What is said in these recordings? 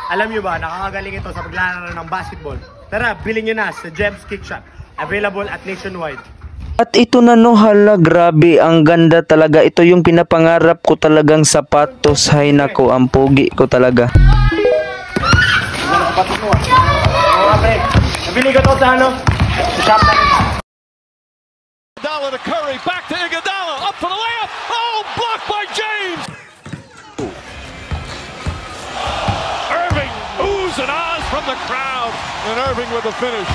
Alam nyo ba, nakakagaling ito sa paglalaro ng basketball. Tara, bilhin nyo na sa Gems Kick Shop. Available at nationwide. At ito na no, hala, grabe, ang ganda talaga. Ito yung pinapangarap ko talagang sapatos. Hay nako, ang pogi ko talaga. Nabili ko to sa ano? Sa shop namin. Iguodala to Curry, back to Iguodala, up for the layup. Oh, blocked by James. Irving, oohs and ahs from the crowd, and Irving with the finish.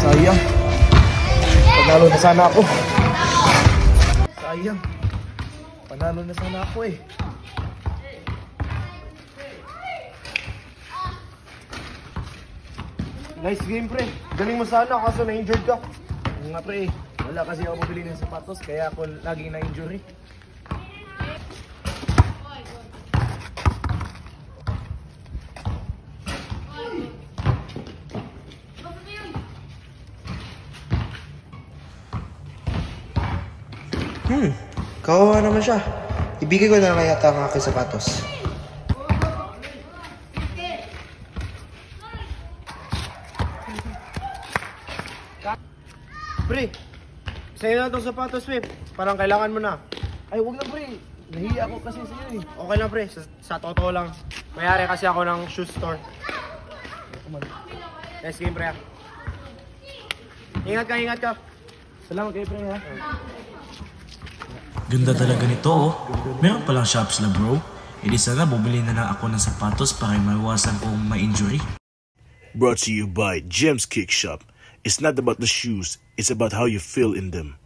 Sayang. Panalo na sana ako. Sayang. Panalo na sana ako eh. Nice game pre. Galing mo sana kaso na-injured ka. Nga pre, wala kasi ako pabili ng sapatos kaya ako laging na-injury. Kawawa naman siya. Ibigay ko na lang yata ang aking sapatos. Pre, sa'yo na itong sapatos pre. Parang kailangan mo na. Ay, huwag na pre. Nahiya ako kasi sa'yo eh. Okay lang pre, sa totoo lang. Mayari kasi ako ng shoe store. Nice game pre ha. Ingat ka. Salamat kayo pre ha. Ganda talaga nito oh. Meron palang shops na bro. E di sana bumili na lang ako ng sapatos para maiwasan kong ma-injury. Brought to you by Gems Kick Shop. It's not about the shoes, it's about how you feel in them.